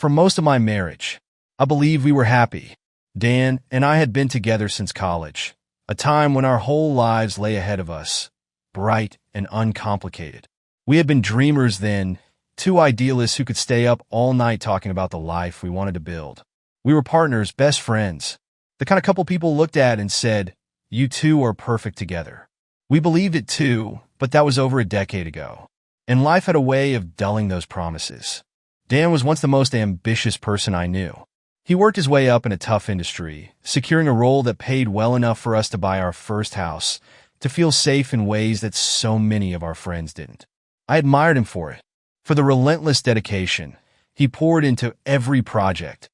For most of my marriage, I believe we were happy. Dan and I had been together since college, a time when our whole lives lay ahead of us, bright and uncomplicated. We had been dreamers then, two idealists who could stay up all night talking about the life we wanted to build. We were partners, best friends, the kind of couple people looked at and said, "You two are perfect together." We believed it too, but that was over a decade ago. And life had a way of dulling those promises. Dan was once the most ambitious person I knew. He worked his way up in a tough industry, securing a role that paid well enough for us to buy our first house, to feel safe in ways that so many of our friends didn't. I admired him for it, for the relentless dedication he poured into every project,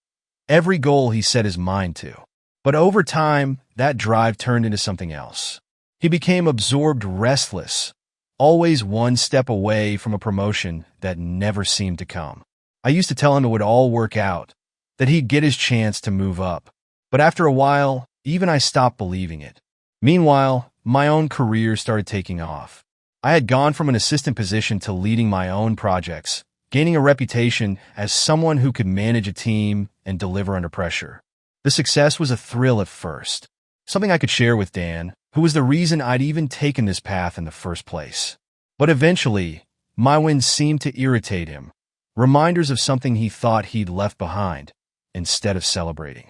every goal he set his mind to. But over time, that drive turned into something else. He became absorbed, restless, always one step away from a promotion that never seemed to come. I used to tell him it would all work out, that he'd get his chance to move up. But after a while, even I stopped believing it. Meanwhile, my own career started taking off. I had gone from an assistant position to leading my own projects, gaining a reputation as someone who could manage a team and deliver under pressure. The success was a thrill at first, something I could share with Dan, who was the reason I'd even taken this path in the first place. But eventually, my wins seemed to irritate him, reminders of something he thought he'd left behind, instead of celebrating.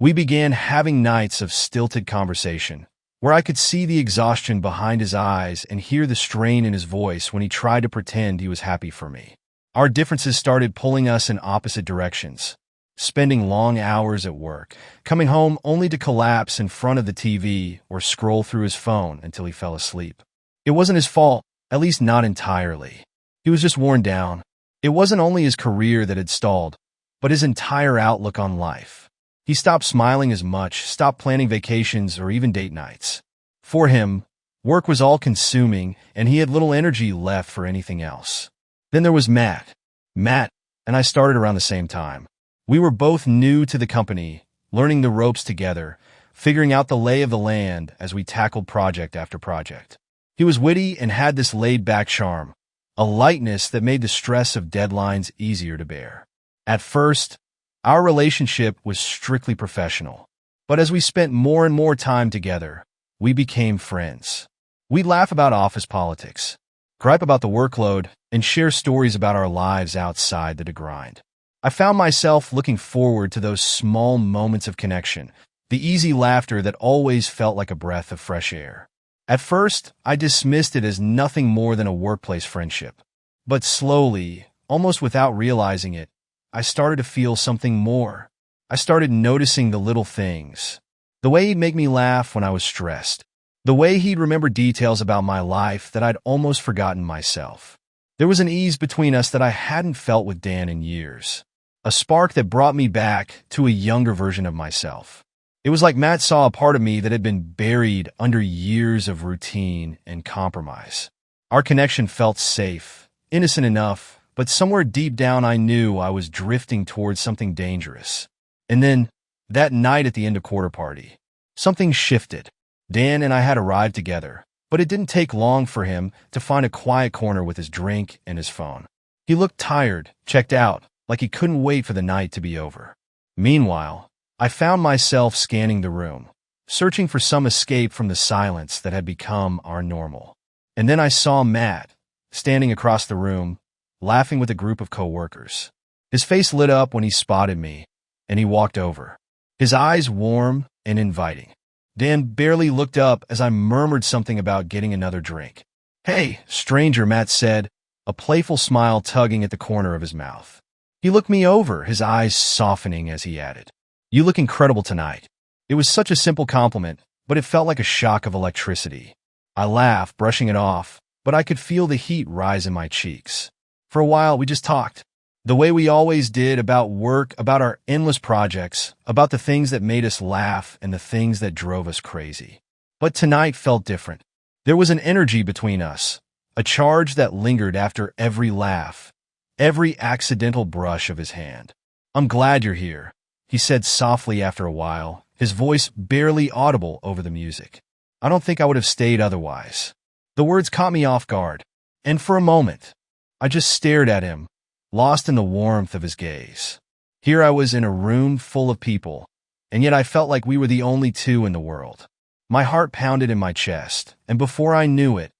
We began having nights of stilted conversation, where I could see the exhaustion behind his eyes and hear the strain in his voice when he tried to pretend he was happy for me. Our differences started pulling us in opposite directions, spending long hours at work, coming home only to collapse in front of the TV or scroll through his phone until he fell asleep. It wasn't his fault, at least not entirely. He was just worn down. It wasn't only his career that had stalled, but his entire outlook on life. He stopped smiling as much, stopped planning vacations or even date nights. For him, work was all-consuming, and he had little energy left for anything else. Then there was Matt. Matt and I started around the same time. We were both new to the company, learning the ropes together, figuring out the lay of the land as we tackled project after project. He was witty and had this laid-back charm, a lightness that made the stress of deadlines easier to bear. At first, our relationship was strictly professional, but as we spent more and more time together, we became friends. We'd laugh about office politics, gripe about the workload, and share stories about our lives outside the grind. I found myself looking forward to those small moments of connection, the easy laughter that always felt like a breath of fresh air. At first, I dismissed it as nothing more than a workplace friendship. But slowly, almost without realizing it, I started to feel something more. I started noticing the little things. The way he'd make me laugh when I was stressed. The way he'd remember details about my life that I'd almost forgotten myself. There was an ease between us that I hadn't felt with Dan in years. A spark that brought me back to a younger version of myself. It was like Matt saw a part of me that had been buried under years of routine and compromise. Our connection felt safe, innocent enough, but somewhere deep down I knew I was drifting towards something dangerous. And then, that night at the end of quarter party, something shifted. Dan and I had arrived together, but it didn't take long for him to find a quiet corner with his drink and his phone. He looked tired, checked out, like he couldn't wait for the night to be over. Meanwhile, I found myself scanning the room, searching for some escape from the silence that had become our normal. And then I saw Matt, standing across the room, laughing with a group of coworkers. His face lit up when he spotted me, and he walked over, his eyes warm and inviting. Dan barely looked up as I murmured something about getting another drink. "Hey, stranger," Matt said, a playful smile tugging at the corner of his mouth. He looked me over, his eyes softening as he added, "You look incredible tonight." It was such a simple compliment, but it felt like a shock of electricity. I laughed, brushing it off, but I could feel the heat rise in my cheeks. For a while, we just talked. The way we always did, about work, about our endless projects, about the things that made us laugh and the things that drove us crazy. But tonight felt different. There was an energy between us, a charge that lingered after every laugh, every accidental brush of his hand. "I'm glad you're here," he said softly after a while, his voice barely audible over the music. "I don't think I would have stayed otherwise." The words caught me off guard, and for a moment, I just stared at him, lost in the warmth of his gaze. Here I was in a room full of people, and yet I felt like we were the only two in the world. My heart pounded in my chest, and before I knew it,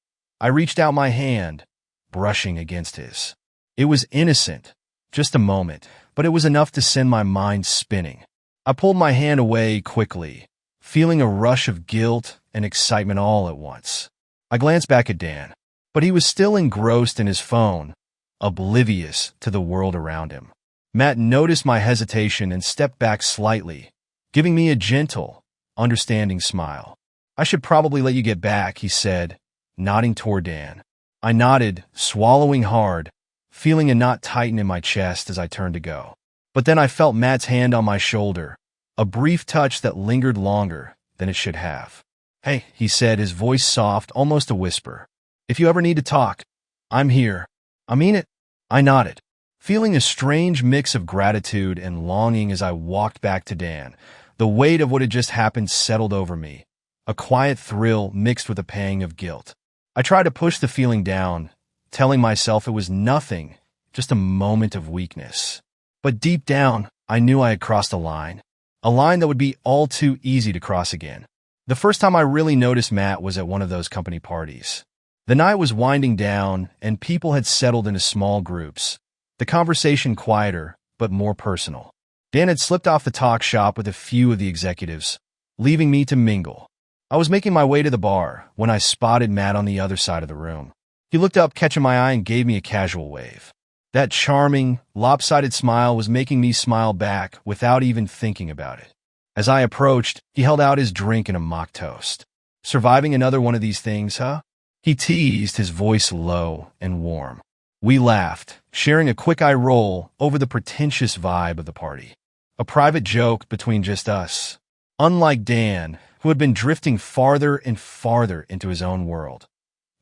I reached out my hand, brushing against his. It was innocent, just a moment, but it was enough to send my mind spinning. I pulled my hand away quickly, feeling a rush of guilt and excitement all at once. I glanced back at Dan, but he was still engrossed in his phone, oblivious to the world around him. Matt noticed my hesitation and stepped back slightly, giving me a gentle, understanding smile. "I should probably let you get back," he said, nodding toward Dan. I nodded, swallowing hard, feeling a knot tighten in my chest as I turned to go. But then I felt Matt's hand on my shoulder, a brief touch that lingered longer than it should have. "Hey," he said, his voice soft, almost a whisper. "If you ever need to talk, I'm here." "I mean it." I nodded, feeling a strange mix of gratitude and longing as I walked back to Dan. The weight of what had just happened settled over me, a quiet thrill mixed with a pang of guilt. I tried to push the feeling down, telling myself it was nothing, just a moment of weakness. But deep down, I knew I had crossed a line that would be all too easy to cross again. The first time I really noticed Matt was at one of those company parties. The night was winding down, and people had settled into small groups, the conversation quieter, but more personal. Dan had slipped off the talk shop with a few of the executives, leaving me to mingle. I was making my way to the bar when I spotted Matt on the other side of the room. He looked up, catching my eye, and gave me a casual wave. That charming, lopsided smile was making me smile back without even thinking about it. As I approached, he held out his drink in a mock toast. "Surviving another one of these things, huh?" He teased, his voice low and warm. We laughed, sharing a quick eye roll over the pretentious vibe of the party. A private joke between just us. Unlike Dan, who had been drifting farther and farther into his own world,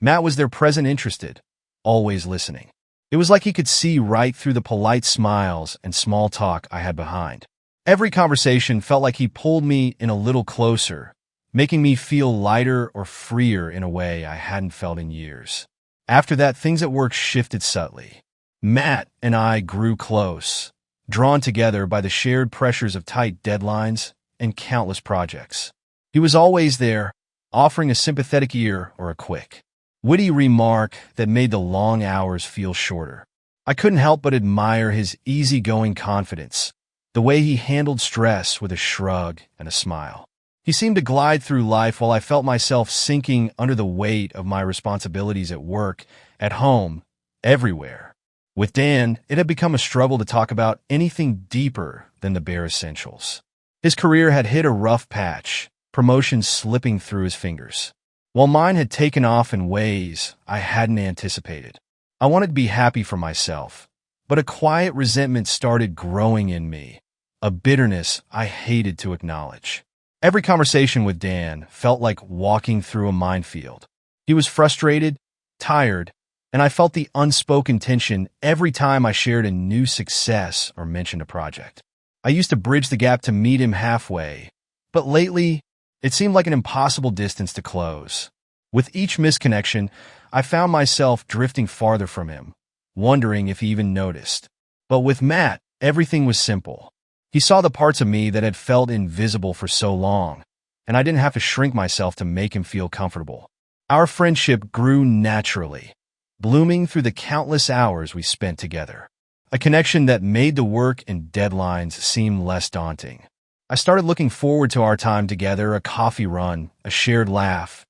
Matt was there, present, interested, always listening. It was like he could see right through the polite smiles and small talk I had behind. Every conversation felt like he pulled me in a little closer, making me feel lighter or freer in a way I hadn't felt in years. After that, things at work shifted subtly. Matt and I grew close, drawn together by the shared pressures of tight deadlines and countless projects. He was always there, offering a sympathetic ear or a quick, witty remark that made the long hours feel shorter. I couldn't help but admire his easygoing confidence, the way he handled stress with a shrug and a smile. He seemed to glide through life while I felt myself sinking under the weight of my responsibilities at work, at home, everywhere. With Dan, it had become a struggle to talk about anything deeper than the bare essentials. His career had hit a rough patch, promotions slipping through his fingers, while mine had taken off in ways I hadn't anticipated. I wanted to be happy for myself, but a quiet resentment started growing in me, a bitterness I hated to acknowledge. Every conversation with Dan felt like walking through a minefield. He was frustrated, tired, and I felt the unspoken tension every time I shared a new success or mentioned a project. I used to bridge the gap to meet him halfway, but lately, it seemed like an impossible distance to close. With each misconnection, I found myself drifting farther from him, wondering if he even noticed. But with Matt, everything was simple. He saw the parts of me that had felt invisible for so long, and I didn't have to shrink myself to make him feel comfortable. Our friendship grew naturally, blooming through the countless hours we spent together. A connection that made the work and deadlines seem less daunting. I started looking forward to our time together, a coffee run, a shared laugh,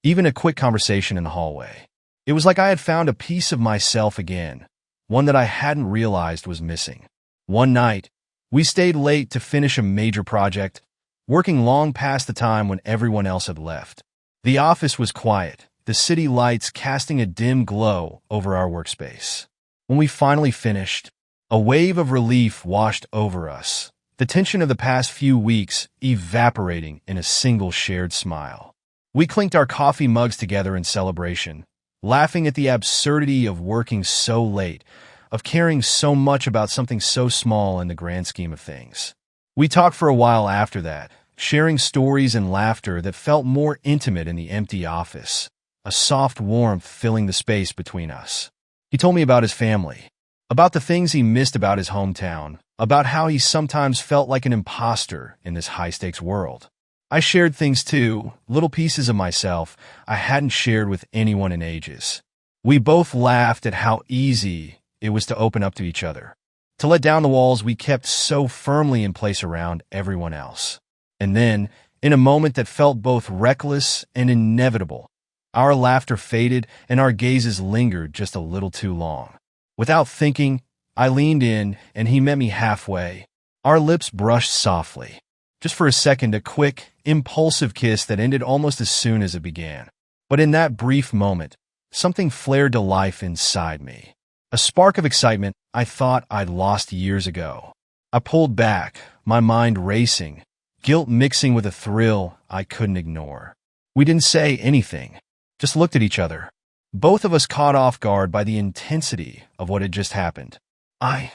even a quick conversation in the hallway. It was like I had found a piece of myself again, one that I hadn't realized was missing. One night, we stayed late to finish a major project, working long past the time when everyone else had left. The office was quiet, the city lights casting a dim glow over our workspace. When we finally finished, a wave of relief washed over us, the tension of the past few weeks evaporating in a single shared smile. We clinked our coffee mugs together in celebration, laughing at the absurdity of working so late, of caring so much about something so small in the grand scheme of things. We talked for a while after that, sharing stories and laughter that felt more intimate in the empty office, a soft warmth filling the space between us. He told me about his family, about the things he missed about his hometown, about how he sometimes felt like an imposter in this high-stakes world. I shared things too, little pieces of myself I hadn't shared with anyone in ages. We both laughed at how easy it was to open up to each other, to let down the walls we kept so firmly in place around everyone else. And then, in a moment that felt both reckless and inevitable, our laughter faded and our gazes lingered just a little too long. Without thinking, I leaned in and he met me halfway. Our lips brushed softly. Just for a second, a quick, impulsive kiss that ended almost as soon as it began. But in that brief moment, something flared to life inside me. A spark of excitement I thought I'd lost years ago. I pulled back, my mind racing, guilt mixing with a thrill I couldn't ignore. We didn't say anything, just looked at each other. Both of us caught off guard by the intensity of what had just happened. I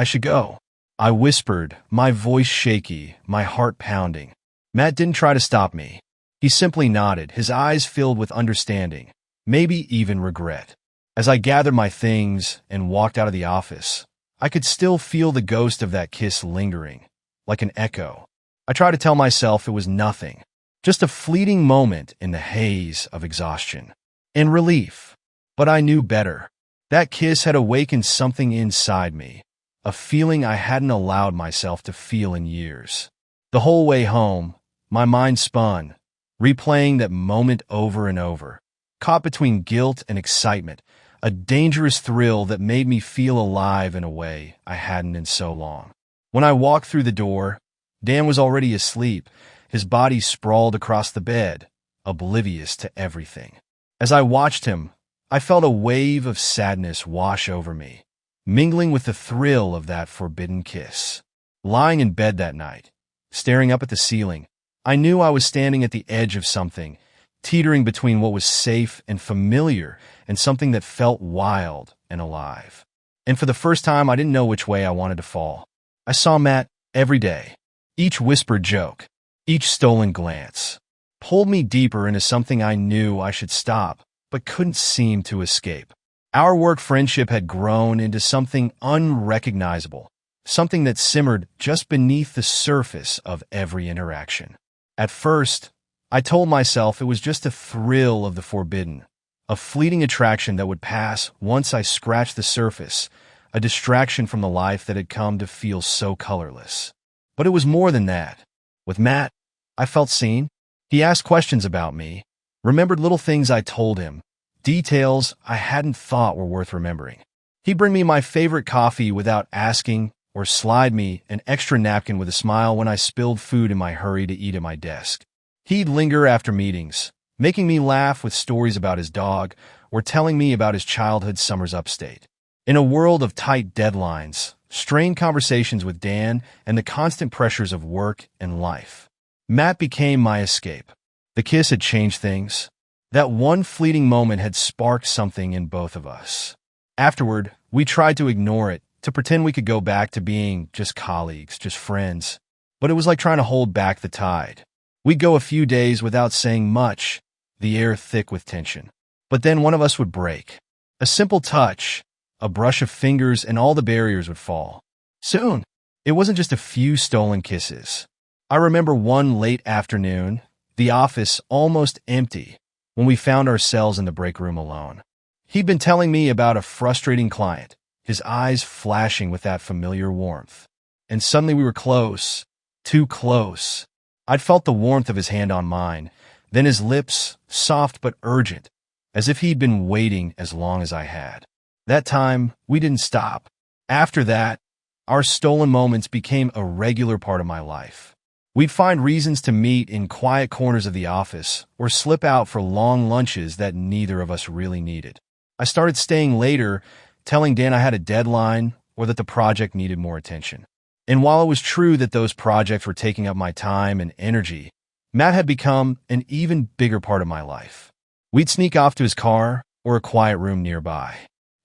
should go, I whispered, my voice shaky, my heart pounding. Matt didn't try to stop me. He simply nodded, his eyes filled with understanding, maybe even regret. As I gathered my things and walked out of the office, I could still feel the ghost of that kiss lingering, like an echo. I tried to tell myself it was nothing, just a fleeting moment in the haze of exhaustion and relief. But I knew better. That kiss had awakened something inside me, a feeling I hadn't allowed myself to feel in years. The whole way home, my mind spun, replaying that moment over and over, caught between guilt and excitement, a dangerous thrill that made me feel alive in a way I hadn't in so long. When I walked through the door, Dan was already asleep, his body sprawled across the bed, oblivious to everything. As I watched him, I felt a wave of sadness wash over me, mingling with the thrill of that forbidden kiss. Lying in bed that night, staring up at the ceiling, I knew I was standing at the edge of something, teetering between what was safe and familiar and something that felt wild and alive. And for the first time, I didn't know which way I wanted to fall. I saw Matt every day. Each whispered joke, each stolen glance, pulled me deeper into something I knew I should stop, but couldn't seem to escape. Our work friendship had grown into something unrecognizable, something that simmered just beneath the surface of every interaction. At first, I told myself it was just a thrill of the forbidden, a fleeting attraction that would pass once I scratched the surface, a distraction from the life that had come to feel so colorless. But it was more than that. With Matt, I felt seen. He asked questions about me, remembered little things I told him, details I hadn't thought were worth remembering. He'd bring me my favorite coffee without asking, or slide me an extra napkin with a smile when I spilled food in my hurry to eat at my desk. He'd linger after meetings, making me laugh with stories about his dog or telling me about his childhood summers upstate. In a world of tight deadlines, strained conversations with Dan, and the constant pressures of work and life, Matt became my escape. The kiss had changed things. That one fleeting moment had sparked something in both of us. Afterward, we tried to ignore it, to pretend we could go back to being just colleagues, just friends. But it was like trying to hold back the tide. We'd go a few days without saying much, the air thick with tension. But then one of us would break. A simple touch, a brush of fingers, and all the barriers would fall. Soon, it wasn't just a few stolen kisses. I remember one late afternoon, the office almost empty, when we found ourselves in the break room alone. He'd been telling me about a frustrating client, his eyes flashing with that familiar warmth. And suddenly we were close, too close. I'd felt the warmth of his hand on mine, then his lips, soft but urgent, as if he'd been waiting as long as I had. That time, we didn't stop. After that, our stolen moments became a regular part of my life. We'd find reasons to meet in quiet corners of the office or slip out for long lunches that neither of us really needed. I started staying later, telling Dan I had a deadline or that the project needed more attention. And while it was true that those projects were taking up my time and energy, Matt had become an even bigger part of my life. We'd sneak off to his car or a quiet room nearby,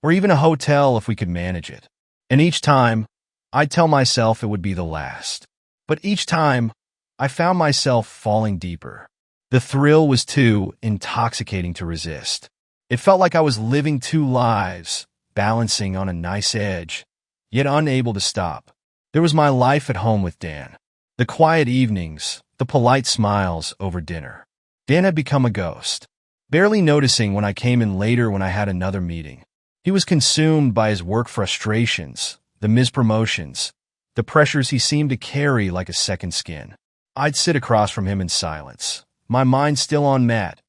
or even a hotel if we could manage it. And each time, I'd tell myself it would be the last. But each time, I found myself falling deeper. The thrill was too intoxicating to resist. It felt like I was living two lives, balancing on a nice edge, yet unable to stop. There was my life at home with Dan. The quiet evenings, the polite smiles over dinner. Dan had become a ghost, barely noticing when I came in later when I had another meeting. He was consumed by his work frustrations, the mispromotions, the pressures he seemed to carry like a second skin. I'd sit across from him in silence, my mind still on Matt,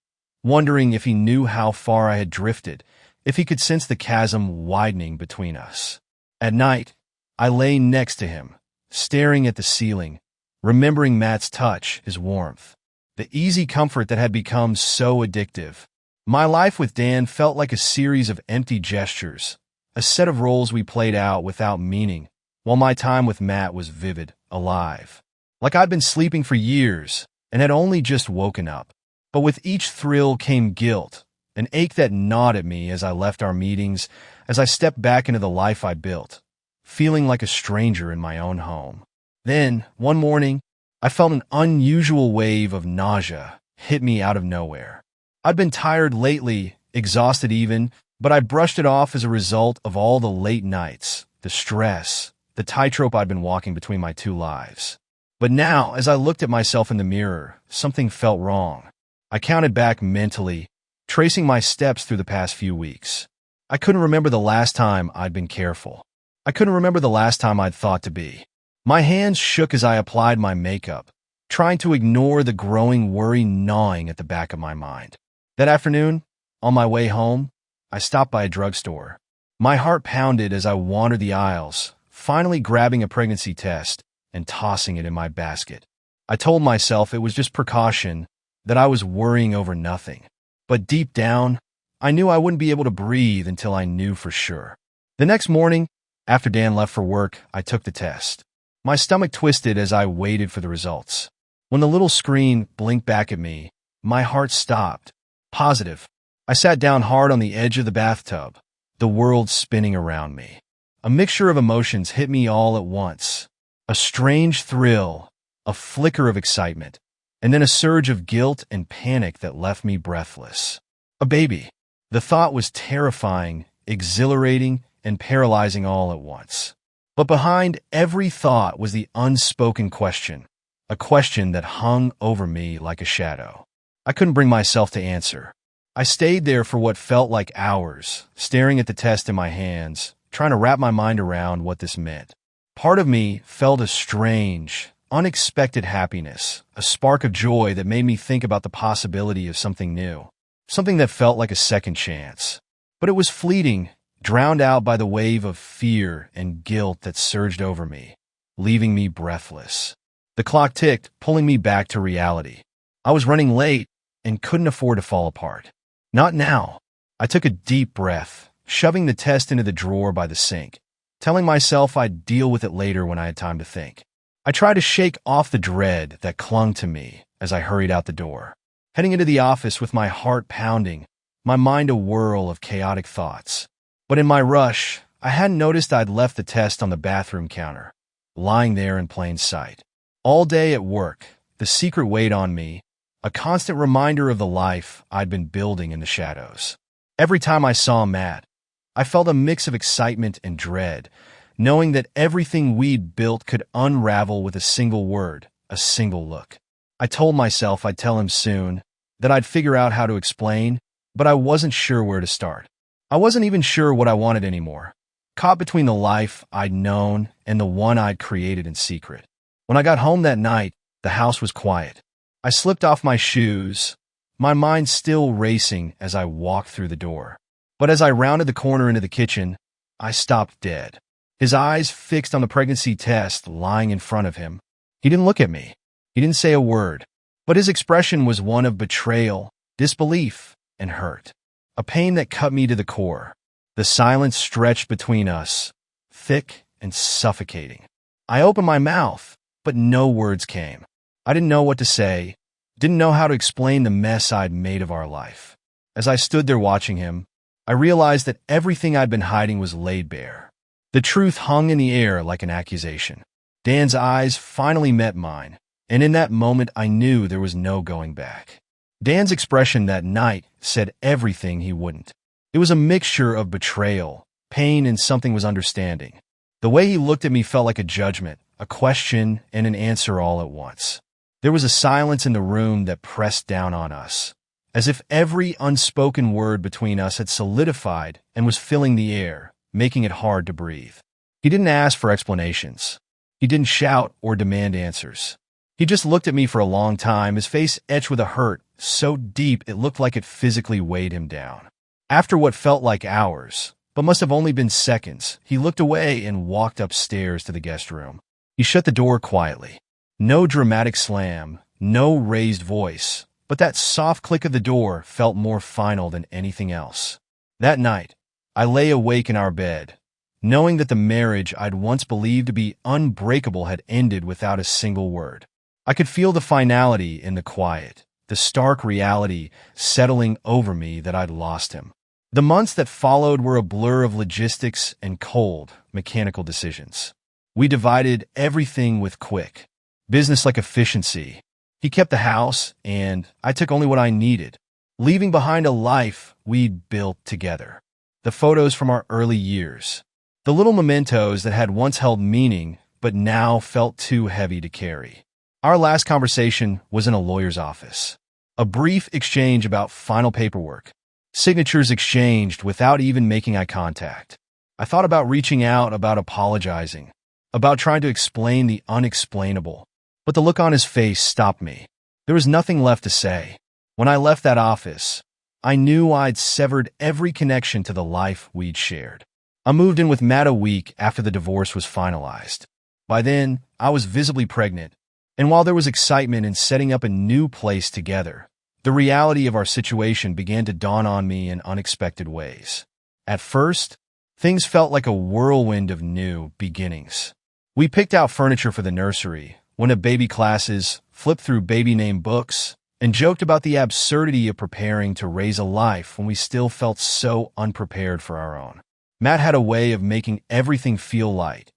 wondering if he knew how far I had drifted, if he could sense the chasm widening between us. At night, I lay next to him, staring at the ceiling, remembering Matt's touch, his warmth, the easy comfort that had become so addictive. My life with Dan felt like a series of empty gestures, a set of roles we played out without meaning, while my time with Matt was vivid, alive. Like I'd been sleeping for years and had only just woken up. But with each thrill came guilt, an ache that gnawed at me as I left our meetings, as I stepped back into the life I built, feeling like a stranger in my own home. Then, one morning, I felt an unusual wave of nausea hit me out of nowhere. I'd been tired lately, exhausted even, but I brushed it off as a result of all the late nights, the stress, the tightrope I'd been walking between my two lives. But now, as I looked at myself in the mirror, something felt wrong. I counted back mentally, tracing my steps through the past few weeks. I couldn't remember the last time I'd been careful. I couldn't remember the last time I'd thought to be. My hands shook as I applied my makeup, trying to ignore the growing worry gnawing at the back of my mind. That afternoon, on my way home, I stopped by a drugstore. My heart pounded as I wandered the aisles, finally grabbing a pregnancy test and tossing it in my basket. I told myself it was just precaution, that I was worrying over nothing. But deep down, I knew I wouldn't be able to breathe until I knew for sure. The next morning, after Dan left for work, I took the test. My stomach twisted as I waited for the results. When the little screen blinked back at me, my heart stopped. Positive. I sat down hard on the edge of the bathtub, the world spinning around me. A mixture of emotions hit me all at once. A strange thrill, a flicker of excitement, and then a surge of guilt and panic that left me breathless. A baby. The thought was terrifying, exhilarating, and paralyzing all at once. But behind every thought was the unspoken question, a question that hung over me like a shadow. I couldn't bring myself to answer. I stayed there for what felt like hours, staring at the test in my hands, trying to wrap my mind around what this meant. Part of me felt a strange, unexpected happiness, a spark of joy that made me think about the possibility of something new, something that felt like a second chance. But it was fleeting, drowned out by the wave of fear and guilt that surged over me, leaving me breathless. The clock ticked, pulling me back to reality. I was running late and couldn't afford to fall apart. Not now. I took a deep breath, shoving the test into the drawer by the sink, telling myself I'd deal with it later when I had time to think. I tried to shake off the dread that clung to me as I hurried out the door, heading into the office with my heart pounding, my mind a whirl of chaotic thoughts. But in my rush, I hadn't noticed I'd left the test on the bathroom counter, lying there in plain sight. All day at work, the secret weighed on me, a constant reminder of the life I'd been building in the shadows. Every time I saw Matt, I felt a mix of excitement and dread, knowing that everything we'd built could unravel with a single word, a single look. I told myself I'd tell him soon, that I'd figure out how to explain, but I wasn't sure where to start. I wasn't even sure what I wanted anymore, caught between the life I'd known and the one I'd created in secret. When I got home that night, the house was quiet. I slipped off my shoes, my mind still racing as I walked through the door. But as I rounded the corner into the kitchen, I stopped dead. His eyes fixed on the pregnancy test lying in front of him. He didn't look at me. He didn't say a word. But his expression was one of betrayal, disbelief, and hurt. A pain that cut me to the core. The silence stretched between us, thick and suffocating. I opened my mouth, but no words came. I didn't know what to say, didn't know how to explain the mess I'd made of our life. As I stood there watching him, I realized that everything I'd been hiding was laid bare. The truth hung in the air like an accusation. Dan's eyes finally met mine, and in that moment I knew there was no going back. Dan's expression that night said everything he wouldn't. It was a mixture of betrayal, pain, and something was understanding. The way he looked at me felt like a judgment, a question, and an answer all at once. There was a silence in the room that pressed down on us, as if every unspoken word between us had solidified and was filling the air, making it hard to breathe. He didn't ask for explanations. He didn't shout or demand answers. He just looked at me for a long time, his face etched with a hurt so deep it looked like it physically weighed him down. After what felt like hours, but must have only been seconds, he looked away and walked upstairs to the guest room. He shut the door quietly. No dramatic slam, no raised voice, but that soft click of the door felt more final than anything else. That night, I lay awake in our bed, knowing that the marriage I'd once believed to be unbreakable had ended without a single word. I could feel the finality in the quiet, the stark reality settling over me that I'd lost him. The months that followed were a blur of logistics and cold, mechanical decisions. We divided everything with quick, business-like efficiency. He kept the house, and I took only what I needed, leaving behind a life we'd built together. The photos from our early years, the little mementos that had once held meaning but now felt too heavy to carry. Our last conversation was in a lawyer's office. A brief exchange about final paperwork, signatures exchanged without even making eye contact. I thought about reaching out, about apologizing, about trying to explain the unexplainable, but the look on his face stopped me. There was nothing left to say. When I left that office, I knew I'd severed every connection to the life we'd shared. I moved in with Matt a week after the divorce was finalized. By then, I was visibly pregnant, and while there was excitement in setting up a new place together, the reality of our situation began to dawn on me in unexpected ways. At first, things felt like a whirlwind of new beginnings. We picked out furniture for the nursery, went to baby classes, flipped through baby name books, and joked about the absurdity of preparing to raise a life when we still felt so unprepared for our own. Matt had a way of making everything feel light,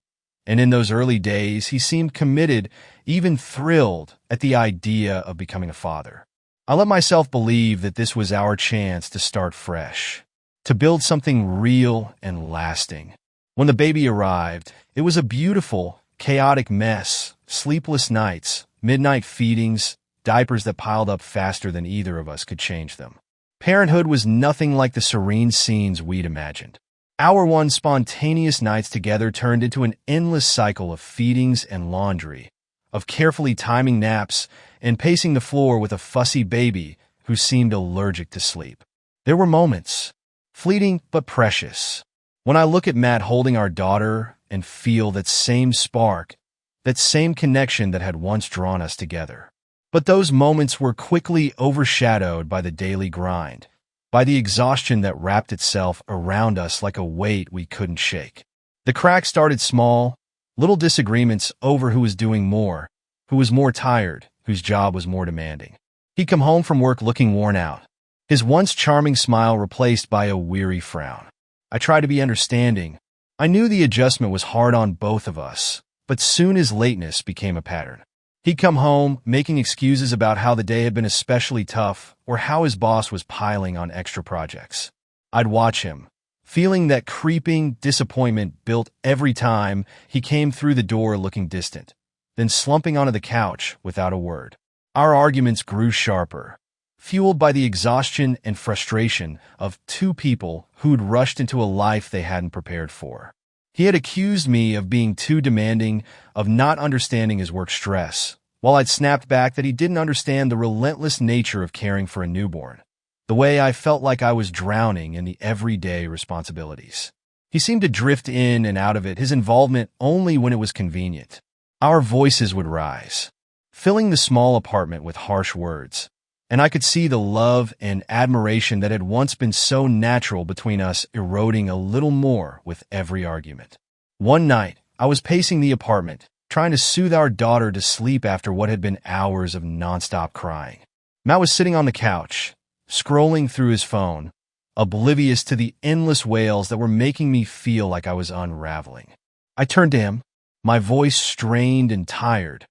and in those early days, he seemed committed, even thrilled at the idea of becoming a father. I let myself believe that this was our chance to start fresh, to build something real and lasting. When the baby arrived, it was a beautiful, chaotic mess, sleepless nights, midnight feedings, diapers that piled up faster than either of us could change them. Parenthood was nothing like the serene scenes we'd imagined. Our one spontaneous nights together turned into an endless cycle of feedings and laundry, of carefully timing naps and pacing the floor with a fussy baby who seemed allergic to sleep. There were moments, fleeting but precious, when I look at Matt holding our daughter and feel that same spark, that same connection that had once drawn us together. But those moments were quickly overshadowed by the daily grind, by the exhaustion that wrapped itself around us like a weight we couldn't shake. The cracks started small, little disagreements over who was doing more, who was more tired, whose job was more demanding. He'd come home from work looking worn out, his once charming smile replaced by a weary frown. I tried to be understanding. I knew the adjustment was hard on both of us, but soon his lateness became a pattern. He'd come home, making excuses about how the day had been especially tough or how his boss was piling on extra projects. I'd watch him, feeling that creeping disappointment built every time he came through the door looking distant, then slumping onto the couch without a word. Our arguments grew sharper, fueled by the exhaustion and frustration of two people who'd rushed into a life they hadn't prepared for. He had accused me of being too demanding, of not understanding his work stress, while I'd snapped back that he didn't understand the relentless nature of caring for a newborn, the way I felt like I was drowning in the everyday responsibilities. He seemed to drift in and out of it, his involvement only when it was convenient. Our voices would rise, filling the small apartment with harsh words, and I could see the love and admiration that had once been so natural between us eroding a little more with every argument. One night, I was pacing the apartment, trying to soothe our daughter to sleep after what had been hours of nonstop crying. Matt was sitting on the couch, scrolling through his phone, oblivious to the endless wails that were making me feel like I was unraveling. I turned to him, my voice strained and tired,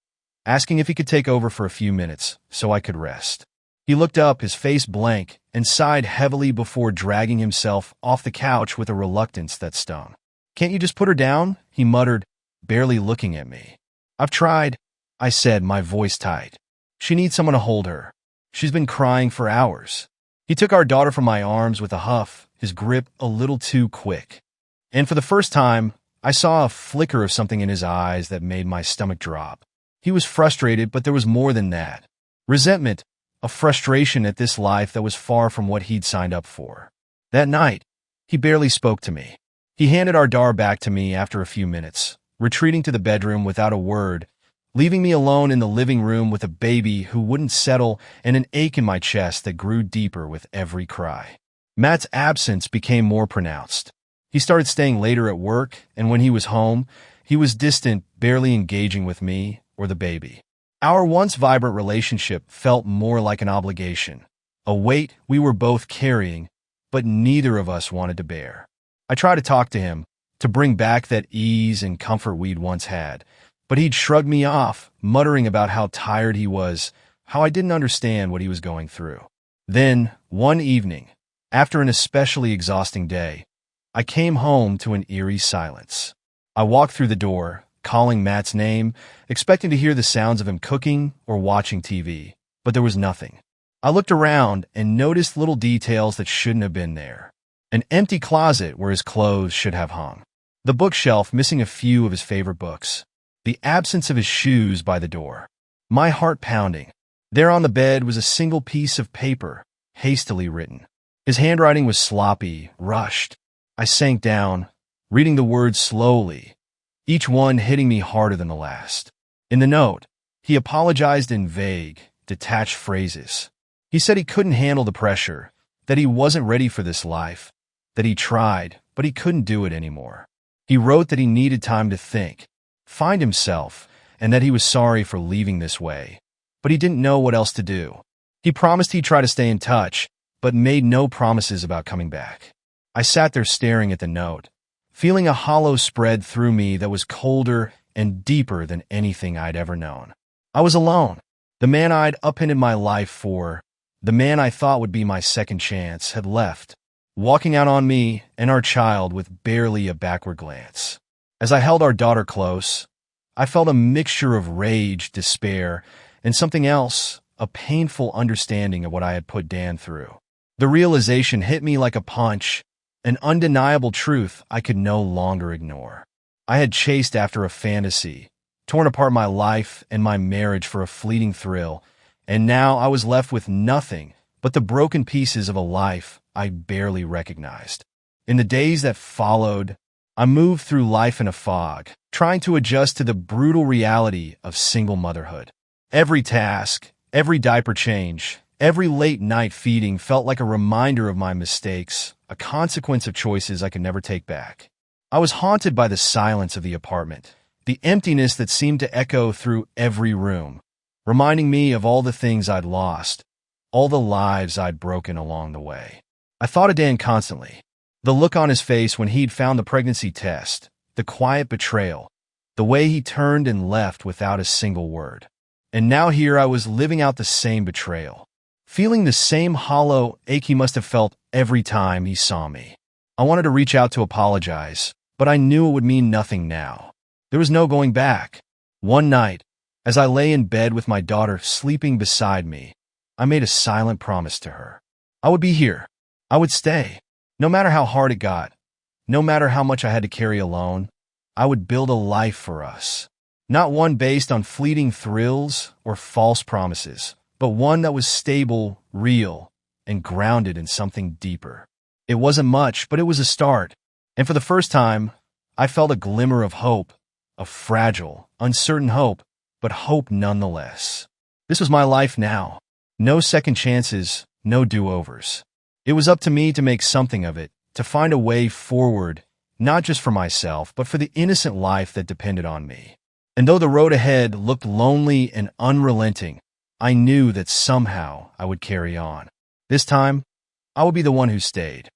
asking if he could take over for a few minutes so I could rest. He looked up, his face blank, and sighed heavily before dragging himself off the couch with a reluctance that stung. Can't you just put her down? He muttered, barely looking at me. I've tried, I said, my voice tight. She needs someone to hold her. She's been crying for hours. He took our daughter from my arms with a huff, his grip a little too quick. And for the first time, I saw a flicker of something in his eyes that made my stomach drop. He was frustrated, but there was more than that. Resentment, a frustration at this life that was far from what he'd signed up for. That night, he barely spoke to me. He handed our daughter back to me after a few minutes, retreating to the bedroom without a word, leaving me alone in the living room with a baby who wouldn't settle and an ache in my chest that grew deeper with every cry. Matt's absence became more pronounced. He started staying later at work, and when he was home, he was distant, barely engaging with me or the baby. Our once vibrant relationship felt more like an obligation, a weight we were both carrying, but neither of us wanted to bear. I tried to talk to him, to bring back that ease and comfort we'd once had, but he'd shrug me off, muttering about how tired he was, how I didn't understand what he was going through. Then, one evening, after an especially exhausting day, I came home to an eerie silence. I walked through the door, calling Matt's name, expecting to hear the sounds of him cooking or watching TV, but there was nothing. I looked around and noticed little details that shouldn't have been there. An empty closet where his clothes should have hung. The bookshelf missing a few of his favorite books. The absence of his shoes by the door. My heart pounding. There on the bed was a single piece of paper, hastily written. His handwriting was sloppy, rushed. I sank down, reading the words slowly, each one hitting me harder than the last. In the note, he apologized in vague, detached phrases. He said he couldn't handle the pressure, that he wasn't ready for this life, that he tried, but he couldn't do it anymore. He wrote that he needed time to think, find himself, and that he was sorry for leaving this way, but he didn't know what else to do. He promised he'd try to stay in touch, but made no promises about coming back. I sat there staring at the note, feeling a hollow spread through me that was colder and deeper than anything I'd ever known. I was alone. The man I'd upended my life for, the man I thought would be my second chance, had left, walking out on me and our child with barely a backward glance. As I held our daughter close, I felt a mixture of rage, despair, and something else, a painful understanding of what I had put Dan through. The realization hit me like a punch, an undeniable truth I could no longer ignore. I had chased after a fantasy, torn apart my life and my marriage for a fleeting thrill, and now I was left with nothing but the broken pieces of a life I barely recognized. In the days that followed, I moved through life in a fog, trying to adjust to the brutal reality of single motherhood. Every task, every diaper change, every late night feeding felt like a reminder of my mistakes, a consequence of choices I could never take back. I was haunted by the silence of the apartment, the emptiness that seemed to echo through every room, reminding me of all the things I'd lost, all the lives I'd broken along the way. I thought of Dan constantly. The look on his face when he'd found the pregnancy test, the quiet betrayal, the way he turned and left without a single word. And now here I was living out the same betrayal, feeling the same hollow ache he must have felt every time he saw me. I wanted to reach out to apologize, but I knew it would mean nothing now. There was no going back. One night, as I lay in bed with my daughter sleeping beside me, I made a silent promise to her. I would be here. I would stay. No matter how hard it got, no matter how much I had to carry alone, I would build a life for us. Not one based on fleeting thrills or false promises, but one that was stable, real, and grounded in something deeper. It wasn't much, but it was a start. And for the first time, I felt a glimmer of hope, a fragile, uncertain hope, but hope nonetheless. This was my life now. No second chances, no do-overs. It was up to me to make something of it, to find a way forward, not just for myself, but for the innocent life that depended on me. And though the road ahead looked lonely and unrelenting, I knew that somehow I would carry on. This time, I would be the one who stayed.